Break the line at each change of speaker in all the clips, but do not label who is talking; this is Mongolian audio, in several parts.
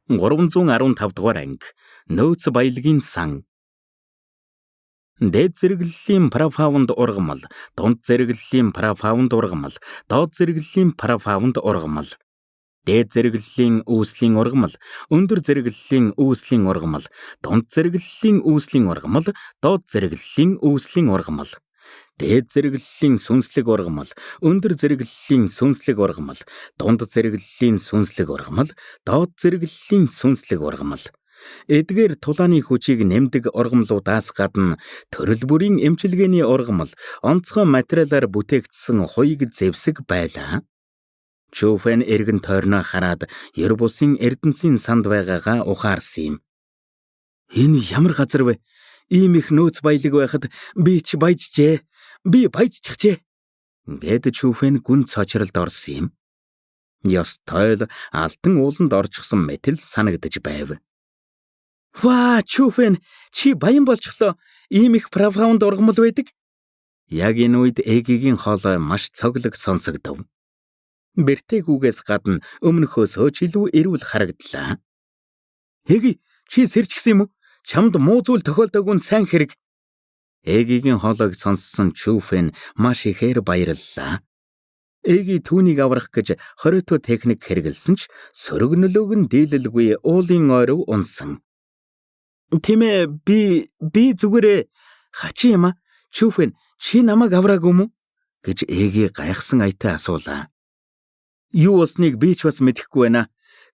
315 дугаар анги нөөц баялагын сан. Дээд зэрэглэлийн парафаунд ургамал, дунд зэрэглэлийн парафаунд ургамал, доод зэрэглэлийн парафаунд ургамал. Дээд зэрэглэлийн үүслийн ургамал, өндөр зэрэглэлийн үүслийн ургамал, дунд зэрэглэлийн үүслийн ургамал, доод зэрэглэлийн үүслийн ургамал. Дээд зэрэглэлийн сүнслэг ургамал, өндөр зэрэглэлийн сүнслэг ургамал, дунд зэрэглэлийн сүнслэг ургамал, доод зэрэглэлийн сүнслэг ургамал. Эдгээр тулааны хүчийг нэмдэг ургамлуудаас гадна төрөл бүрийн эмчилгээний ургамал, онцгой материалаар бүтээгдсэн хуйг зэвсэг байлаа. Чүфэн эргэн тойрноо хараад ер бусын эрдэнсийн санд байгаагаа ухаарсан юм. Энэ ямар газар вэ? Ийм их нөөц баялаг байхад би ч баяжжээ. Би баяжчихжээ. Гэд Чүфэн гүн цочролд орсон юм. Ёс тойл алтан ууланд орчихсон мэтэл санагдаж байв. Ваа, Чүфэн, чи баян болчихлоо. Ийм их парафаунд ургамал байдаг. Яг энэ үед Эгигийн хоолой маш цоглог сонсогдов. Бэртэгүүгээс гадна өмнөхөөсөө ч илүү эрүүл харагдлаа. Эги, чи сэрчгсэн юм уу? Чамд муу зүйл тохиолдоогүй нь сайн хэрэг. Эгигийн хоолойг сонссон Чүфэн маш ихээр баярлалаа. Эги түүнийг аврах гэж хориотой техник хэрэгэлсэн ч сөрөг нөлөөг нь дийлэлгүй уулын ойров унсан. Тэмээ би зүгээрээ хачи юм а? Чүфэн, чи намайг авраагүй мүү? Гэж Эги гайхсан аятай асуулаа. Юу болсныг би ч бас мэдэхгүй байна.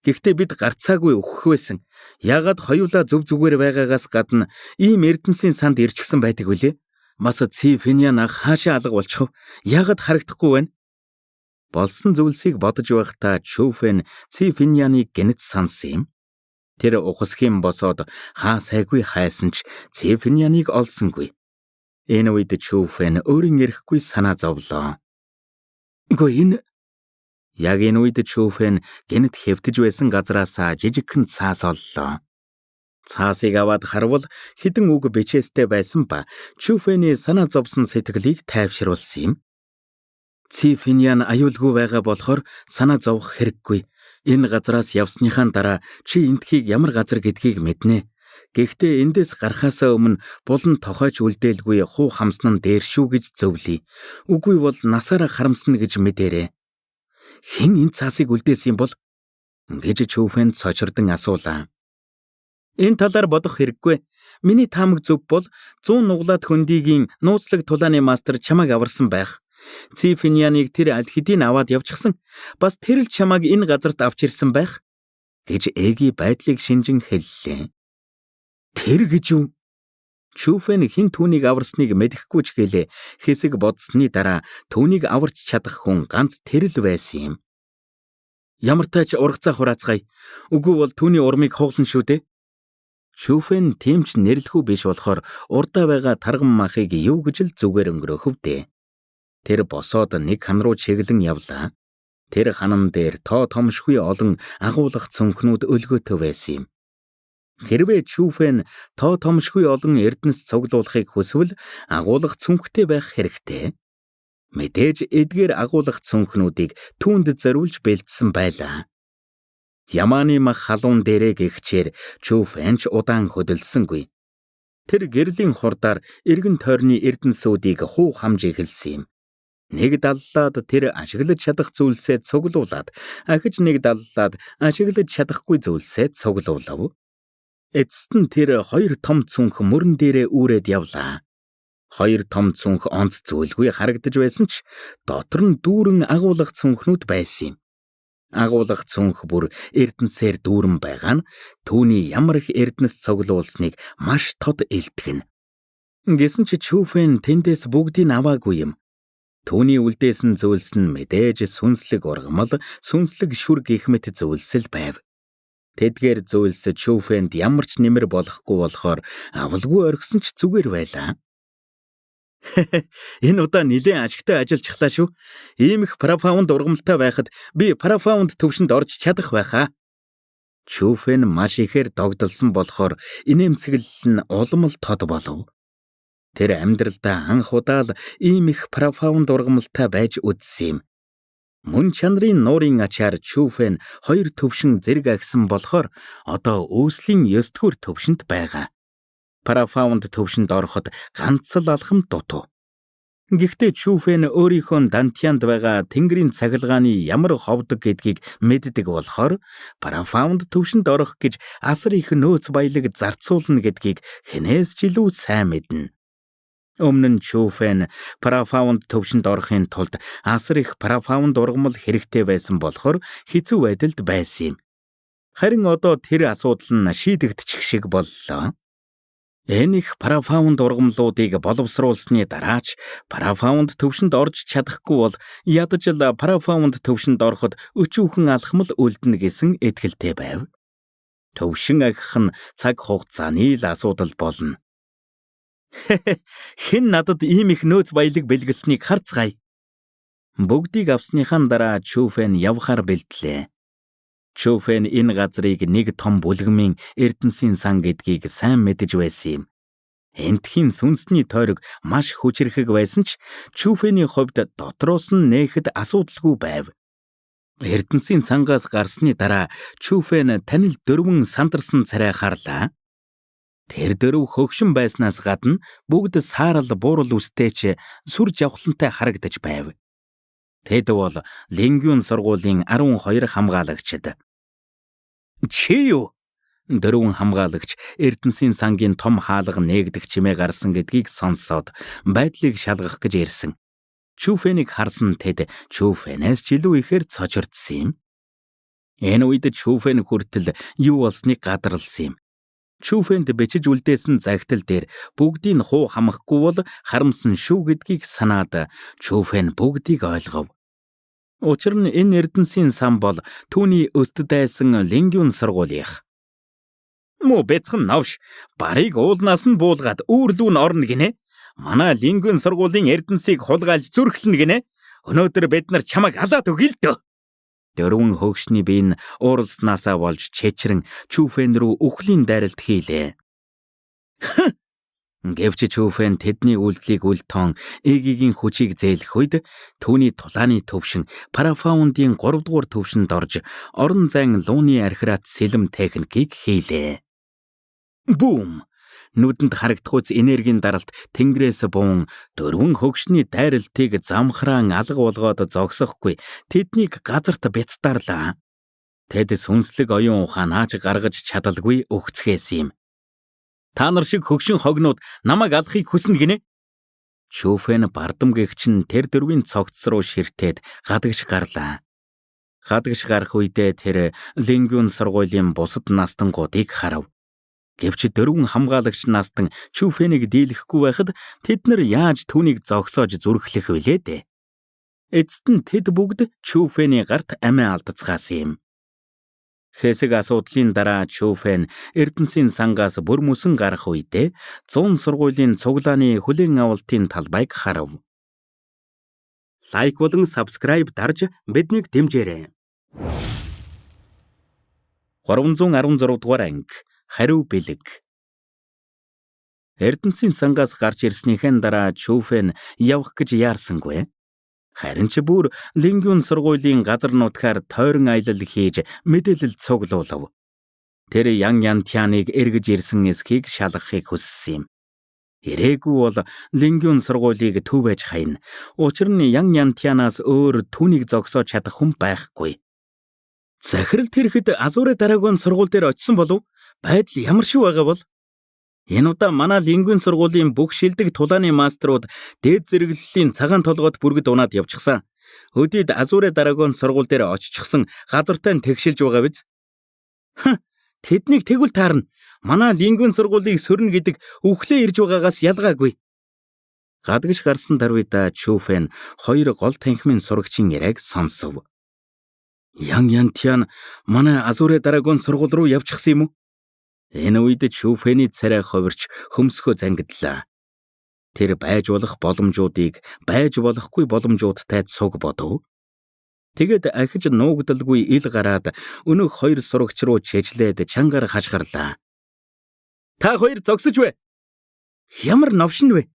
Гэхдээ бид гарцаагүй өгөх байсан. Яагаад хоёулаа зөв зүгээр байгаагаас гадна ийм эрдэнсийн санд ирчихсэн байдаг вүлээ? Бас Цифиньян ах хаашаа алга болчихов? Яагаад харагдахгүй байна? Болсон зүйлсийг бодож байхдаа Чүфэн Цифиньяныг гэнэт сансан юм. Тэр ухасхийн босоод хаа сайгүй хайсан ч Цифиньяныг олсонгүй. Энэ үед Чүфэн өөрийн эрэхгүй санаа зовлоо. Яг энэ үед Чүфэн гэнэт хэвтэж байсан газраасаа жижигхэн цаас оллоо. Цаасыг аваад харвал хідэн үг бичээстэй байсан ба Чүфэний санаа зовсон сэтгэлийг тайвшруулсан юм. Цифиньян аюулгүй байгаа болохоор санаа зовох хэрэггүй. Энэ газраас явсныхаа дараа чи энтхийг ямар газар гэдгийг мэднэ. Гэхдээ эндээс гарахаасаа өмнө булан тохойч үлдээлгүй хуу хамсан нь дээр шүү гэж зөвлөе. Үгүй бол насаараа харамсна гэж мэдээрэй. Хэн энэ цаасыг үлдээсэн юм бол? Гэж Чүфэн цочрдан асуулаа. Энэ талаар бодох хэрэггүй. Миний таамаг зөв бол 100 нуглаад хөндийгийн нууцлаг тулааны мастер чамайг аварсан байх. Цифиньяныг тэр аль хэдийн аваад явчихсан. Бас тэр л чамайг энэ газарт авч ирсэн байх. Гэж Эги байдлыг шинжин хэллээ. Тэр гэж юу? Чүфэн хин түүнийг аварсныг мэдэхгүй ч гэлээ хэсэг бодсны дараа түүнийг аварч чадах хүн ганц тэр л байсан юм. Ямар тач ургацаа хураацгаая. Үгүй бол түүний урмыг хуглан шүү дээ. Чүфэн тэмч нэрлэхүү биш болохоор урдаа байгаа тарган махыг юу гэж л зүгээр өнгөрөөхөв дээ. Тэр босоод нэг хан руу чиглэн явлаа. Тэр ханан дээр тоо томшгүй олон агуулгах цүнхнүүд өлгөөтэй байсан юм. Хэрвээ Чүфэн тоо томшгүй олон эрдэнэс цуглуулахыг хүсвэл агуулгах цүнхтэй байх хэрэгтэй. Мэдээж эдгээр агуулгах цүнхнүүдийг түүнд зориулж бэлдсэн байлаа. Ямааны мах халуун дээрээ гихчээр Чүфэн ч удаан хөдөлсөнгүй. Тэр гэрлийн хурдаар эргэн тойрны эрдэнсүүдийг хуу хамж эхэлсэн юм. Нэг даллаад тэр ашиглаж чадах зүйлсээ цуглуулад, ахиж нэг даллаад ашиглаж чадахгүй зүйлсээ цуглуулав. Эцэст нь тэр хоёр том цүнх мөрөн дээрээ үүрээд явлаа. Хоёр том цүнх онц зүйлгүй харагдаж байсан ч дотор нь дүүрэн агуулгах цүнхнүүд байсан юм. Агуулгах цүнх бүр эрдэнсээр дүүрэн байгаа нь түүний ямар их эрдэнэс цуглуулсныг маш тод илтгэнэ. Гэсэн ч Чүфэн тэндээс бүгдийг аваагүй юм. Түүний үлдээсэн зүйлс нь мэдээж сүнслэг ургамал, сүнслэг шүр гэх мэт зүйлсэл байв. Тэдгээр зүйлс Чүфэнд ямар ч нэмэр болохгүй болохоор авалгүй орхисон ч зүгээр байлаа. Энэ удаа нэлээд ажигтай ажиллажглаа шүү. Ийм их парафаунд ургамалтай байхад би парафаунд төвшөнд орж чадах байхаа. Чүфэн маш ихээр догдолсон болохоор инээмсэглэл нь улам л тод болов. Тэр амьдралдаа анх удаа л ийм их парафаунд ургамалтай байж үзсэн юм. Мөн чанарын нуурын ачаар Чүфэн 2 төвшин зэрэг агсан болохоор одоо үүслийн 9 дугаар төвшөнд байгаа. Парафаунд төвшөнд ороход ганц л алхам дутуу. Гэхдээ Чүфэн өөрийнхөө дантянд байгаа Тэнгэрийн цахилгааны ямар ховдог гэдгийг мэддэг болохоор парафаунд төвшөнд орох гэж асар их нөөц баялаг зарцуулна гэдгийг хэнээс ч илүү сайн мэднэ. Өмнө нь Чүфэн парафаунд төвшөнд орохын тулд асар их парафаунд ургамал хэрэгтэй байсан болохоор хэцүү байдалд байсан юм. Харин одоо тэр асуудал нь шийдэгдчих шиг боллоо. Энэ их парафаунд ургамлуудыг боловсруулсны дараач парафаунд төвшөнд орж чадахгүй бол ядаж л парафаунд төвшөнд ороход өчүүхэн алхмал үлдэнэ гэсэн итгэлтэй байв. Төвшин агих нь цаг хугацааны л асуудал болно. Хэн надад ийм их нөөц баялаг бэлгэлсэнийг харцгаая. Бүгдийг авсныхаа дараа Чүфэн явхаар бэлдлээ. Чүфэн энэ газрыг нэг том бүлгэмийн Эрдэнсийн сан гэдгийг сайн мэдэж байсан юм. Энтхийн сүнсний тойрог маш хүчрэхэг байсан ч Чүфэний хувьд дотроос нь нээхэд асуудалгүй байв. Эрдэнсийн сангаас гарсны дараа Чүфэн танил дөрвөн сандарсан царай харлаа. Тэр дөрөв хөгшин байснаас гадна бүгд саарал буурал үстэйч сүр жавхлантай харагдаж байв. Тэд бол Лингюн сургуулийн 12 хамгаалагчид. Чи юу? Дөрвөн хамгаалагч Эрдэнсийн сангийн том хаалга нээгдэх чимээ гарсан гэдгийг сонсоод байдлыг шалгах гэж ирсэн. Чүфэнийг харсан тэд Чүфэнээс ч илүү ихээр цочордсон юм. Энэ үед Чүфэн хүртэл юу болсныг гадарлсан юм. Чүфэнд бичиж үлдээсэн загтал дээр бүгдийг хуу хамахгүй бол харамсан шүү гэдгийг санаад Чүфэн бүгдийг ойлгов. Учир нь энэ Эрдэнсийн сан бол түүний өсдөд дайсан Лингюн сургуулийнх. Муу бяцхан навш барыг уулнаас нь буулгаад үүрлүү нь орно гинэ. Манай Лингюн сургуулийн Эрдэнсийг хулгайлж зүрхлэнэ гинэ. Өнөөдөр бид нар чамайг алаад өгье л дөө. Дөрвөн хөгшний биен ууралснаасаа болж чэчрэн Чүфэн рүү үхлийн дайралт хийлээ. Гэвч Чүфэн тэдний үйлдлийг үл тоон эгийн хүчийг зээлэх үед түүний тулааны төвшин парафаундын 3 дугаар төвшөнд орж орон зайн лууны архират сэлэм техникийг хийлээ. Бум! Нүдэнд харагдахуйц энергийн даралт тэнгэрээс буун дөрвөн хөгшний дайралтыг замхраан алга болгоод зогсохгүй тэднийг газарт бяцдаарлаа. Тэд сүнслэг оюун ухаанаач гаргаж чадалгүй өгцгээс юм. Та нар шиг хөгшин хогнууд намайг алахыг хүснэ гинэ. Чүфэн бардамгэгч нь тэр дөрвийн цогц руу ширтээд гадагш гарлаа. Гадагш гарах үедээ тэр Лингюн сургуулийн бусад настангуудыг харав. Гэвч дөрвөн хамгаалагч настан Чүфэнийг дийлэхгүй байхад тэд нар яаж түүнийг зогсоож зүрхлэх вүлээ дээ. Эцэст нь тэд бүгд Чүфэний гарт амиа алдацгаасан юм. Хэсэг асуудлын дараа Чүфэн Эрдэнсийн сангаас бүр мөсөн гарах үедээ 100 сургуулийн цуглааны хүлээн авалтын талбайг харав. Лайк болон subscribe дарж биднийг дэмжээрэй. 316 дугаар анги хариу бэлэг. Эрдэнсийн сангаас гарч ирснийхэн дараа Чүфэн явах гэж яарсангүй. Харин ч бүр Лингюн сургуулийн газар нутгаар тойрон аялал хийж мэдээлэл цуглуулав. Тэр Ян Янтяныг эргэж ирсэн эсхийг шалгахыг хүссэн юм. Ирээгүй бол Лингюн сургуулийг төвэж хайна. Учир нь Ян Янтянаас өөр түүнийг зогсоож чадах хүн байхгүй. Захиралд ирэхэд Азуурэ дараагийн сургууль дээр очисон болов? Байдал ямар шүү байгаа бол? Энэ удаа манай Лингюн сургуулийн бүх шилдэг тулааны маструуд дээд зэрэглэлийн цагаан толгойд бүргэд унаад явчихсан. Өдийд Азуурэ дараагийн сургууль дээр очичихсан газартай нь тэгшилж байгаа биз? Тэднийг тэгвэл таарна. Манай Лингюн сургуулийг сөрнө гэдэг өвхлөө ирж байгаагаас ялгаагүй. Гадагш гарсан даруйда Чүфэн 2 гол танхимын сурагчийн яриаг сонсов. Ян Янтян манай Азуурэ дараагийн сургууль руу явчихсан юм уу? Энэ үед Чүфэний царай хувирч хөмсгөө зангидлаа. Тэр байж болох боломжуудыг байж болохгүй боломжуудтай цуг бодов. Тэгэд ахиж нуугдалгүй ил гараад өнөөх 2 сурагч руу чэжлээд чангаар хашгирлаа. Та хоёр зогсож вэ? Ямар новшин вэ?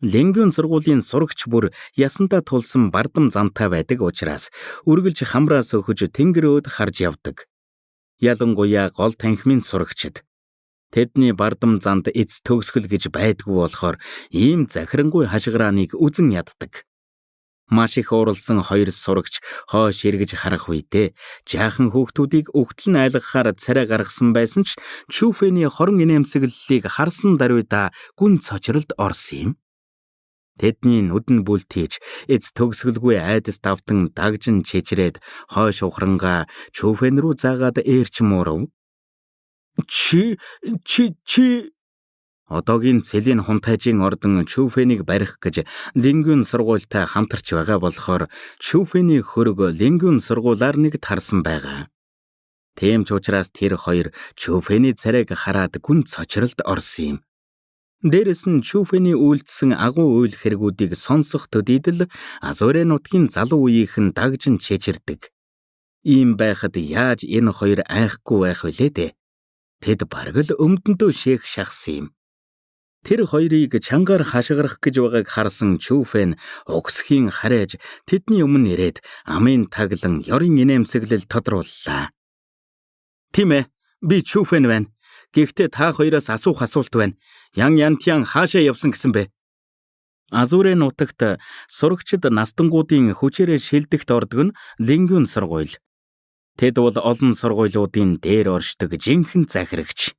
Лингүн сургуулийн сурагч бүр ясандаа тулсан бардам зантай байдаг учраас үргэлж хамраас өхөж тэнгэрөөд харж явдаг. Ялангуяа гол танхимын сурагчид. Тэдний бардам занд эц төгсгөл гэж байдгүй болохоор ийм захирангүй хашгирааныг үзэн яддаг. Маш их ууралсан хоёр сурагч хойш эргэж харах үедээ жаахан хүүхдүүдийг өгтөл нь айлгахаар царай гаргасан байсан ч Чүфэний хорон инээмсэглэлийг харсан даруйда гүн цочролд орсон юм. Тэдний нүдэн бүлтийж эц төгсгөлгүй айдас давтан дагжин чичрээд хойш ухрангаа Чүфэн рүү заагаад ээрч муурав. Чи Одоогийн цэлийн хунтайжийн ордон Чүфэнийг барих гэж Лингүн сургуультай хамтарч байгаа болохоор Чүфэний хөрөг Лингүн сургуулаар нэг тарсан байгаа. Тийм ч учраас тэр хоёр Чүфэний царайг хараад гүн цочролд орсон юм. Дээрэс нь Чүфэний үйлдсэн агуу үйл хэрэгүүдийг сонсох төдийдл Азурын нутгийн залуу үеийнхэн дагжин чичирдэг. Ийм байхад яаж энэ хоёр айхгүй байх вүлээ дээ? Тэд бараг л өмдөндөө шээх шахсан юм. Тэр хоёрыг чангаар хашгирах гэж байгааг харсан Чүфэн угсхийн харайж тэдний өмнө ирээд амын таглан ёрын инээмсэглэл тодрууллаа. Тийм ээ, би Чүфэн байна. Гэхдээ та хоёроос асуух асуулт байна. Ян Янтян хаашаа явсан гэсэн бэ? Азурын нутагт сурагчид настангуудын хүчээрээ шилдэгт ордог нь Лингүн сургууль. Тэд бол олон сургуулиудын дээр оршдог жинхэнэ захирагч.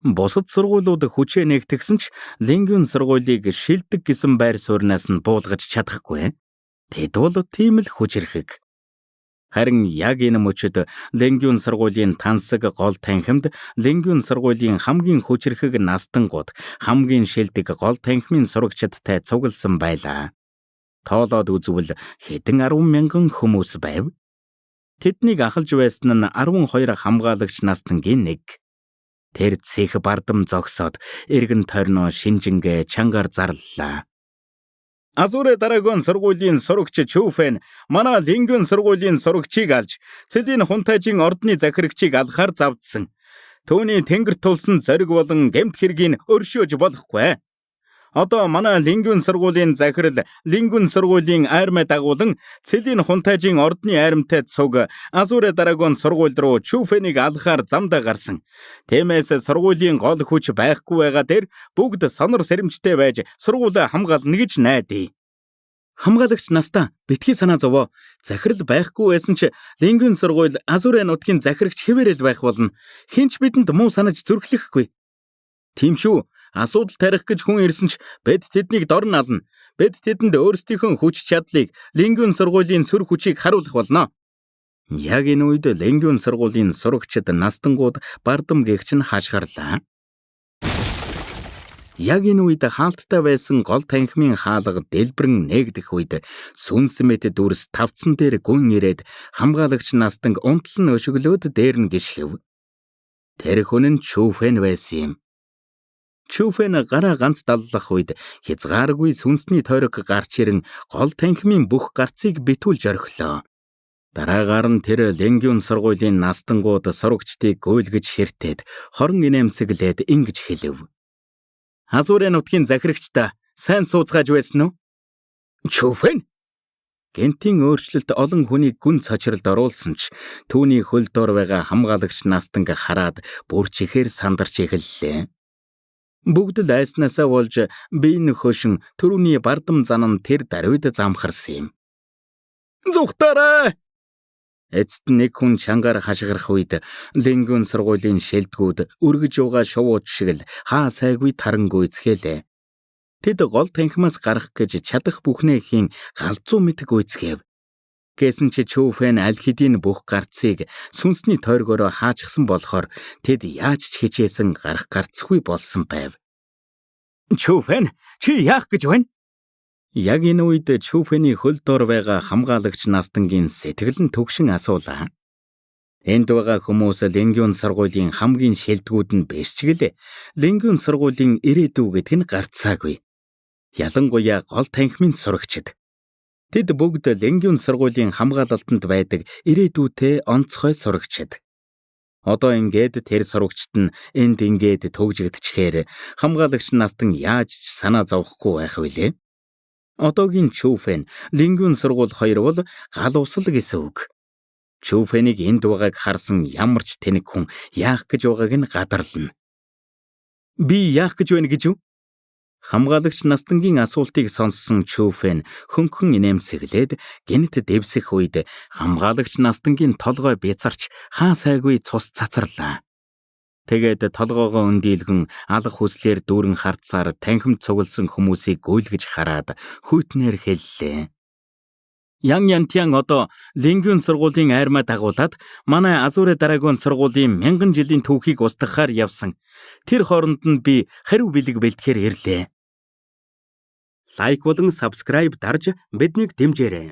Бусад сургуулиуд хүчээ нээгтгсэн ч Лингүн сургуулийг шилдэг гэсэн байр сууриас нь буулгаж чадахгүй. Тэд бол тийм л хүчирхэг. Харин яг энэ мөчөд Лингүн сургуулийн тансаг гол танхимд Лингүн сургуулийн хамгийн хүчирхэг настангууд хамгийн шилдэг гол танхимын сурагчдтай цугласан байлаа. Тоолоод үзвэл хэдэн 10,000 хүмүүс байв. Тэднийг ахалж байсан нь 12 хамгаалагч настангийн нэг. Тэр цэх бардам зогсоод эргэн тойрноо шинжингээ чангаар зарлалаа. Азурэ Дарагон сургуулийн сурагч Чүфэн манай Лингүн сургуулийн сурагчийг алж цэлийн хунтайжийн ордны захирагчийг алхаар завдсан. Түүний тэнгэр тулсан зориг болон гэмт хэргийг өршөөж болохгүй. Одоо манай Лингүн сургуулийн захирал Лингүн сургуулийн айрмаа дагуулan цэлийн хунтайжийн ордны айрамтай цуг Азурэ Дарагон сургууль руу Чүфэнийг алхаар замдаа гарсан. Тиймээс сургуулийн гол хүч байхгүй байгаа дээр бүгд сонор сэрэмжтэй байж сургуулаа хамгаална гэж найдая. Хамгаалагч настаа битгий санаа зовоо. Захирал байхгүй байсан ч Лингүн сургууль Азурэ нутгийн захирагч хэвээрэл байх болно. Хинч бидэнд муу санаж зүрхлэхгүй. Тийм шүү. Асуудал тарих гэж хүн ирсэн ч бид тэднийг дорн ална. Бид тэдэнд өөрсдийнхөө хүч чадлыг Лингүн сургуулийн сүр хүчийг харуулах болно. Яг энэ үед Лингүн сургуулийн сурагчид настангууд бардам гэгч нь хашгирлаа. Яг энэ үед хаалттай байсан гол танхимын хаалга дэлбэрэн нээгдэх үед сүнс мэт дүрс тавцсан дээр гүн ирээд хамгаалагч настанг унтлан өшөглөөд дээр нь гიშгэв. Тэр хүн нь Чүфэн байсан юм. Чүфэн гараа ганц даллах үед хязгааргүй сүнсний тойрог гарч ирэн гол танхимын бүх гарцыг битүүл зорхилоо. Дараагаар нь тэр Лингүн сургуулийн настангууд сурагчдыг гуйлгэж хэртээд хорон инээмсэглээд ингэж хэлэв. Азурын нутгийн захирагчтай сайн сууцгааж байсан уу? Чүфэн гэнтийн өөрчлөлт олон хүнийг гүн цочролд оруулсан ч түүний хөл дор байгаа хамгаалагч настанг хараад бүр чихээр сандарч эхэллээ. Бүгд л айснасаа болж биеийн хөшин түрүүний бардам зан нь тэр даруйд замхарсан юм. Зүхтараа! Эцэст нэг хүн чангаар хашгирах үед Лингүн сургуулийн шилдгүүд өргөж байгаа шувууч шиг л хаа сайгүй тарангүй эцгэлээ. Тэд гол танхимаас гарах гэж чадах бүхнээ хийн галзуу мэт гүйцгээв. Гэсэн ч Чүфэн аль хэдийн бүх гарцыг сүнсний тойргороо хаачихсан болохоор тэд яаж ч хичээсэн гарах гарцгүй болсон байв. Чүфэн, чи яах гэж байна? Яг энэ үед Чүфэний хөл дор байгаа хамгаалагч настангийн сэтгэл нь төгшин асуулаа. Энд байгаа хүмүүс Лингүн сургуулийн хамгийн шилдэгүүд нь биш ч гэлээ. Лингүн сургуулийн ирээдүй гэдг нь гарцаагүй. Ялангуяа гол танхимын сурагчид. Тэд бүгд Лингүн сургуулийн хамгаалалтанд байдаг ирээдүйтэй онцгой сурагчид. Одоо ингээд тэр сурагчид нь энд ингээд төгжигдчихээр хамгаалагч Настан яаж ч санаа зовхгүй байх вүлээ. Одоогийн Чүфэн Лингүн сургууль 2 бол гал усал гэсэн үг. Чүфэнийг энд байгааг харсан ямар ч тэнэг хүн яах гэж байгааг нь гадарлана. Би яах гэж байна гэж юу? Хамгаалагч Настангийн асуултыг сонссон Чүфэн хөнхөн инээмсэглээд гэнэт дэвсэх үед хамгаалагч Настангийн толгой бяцарч хаа сайгүй цус цацарлаа. Тэгээд толгоогоо өндийлгэн алах хүслээр дүүрэн хардсаар танхимд цугласан хүмүүсийг гүйлгэж хараад хүйтнээр хэллээ. Ян Янтян одоо Лингүн сургуулийн айрмаа дагуулад манай Азуре Дарагон сургуулийн 1000 жилийн түүхийг устгахаар явсан. Тэр хооронд нь би хариу бэлэг бэлтгэхээр ирлээ. Лайк болон subscribe дарж биднийг дэмжээрэй.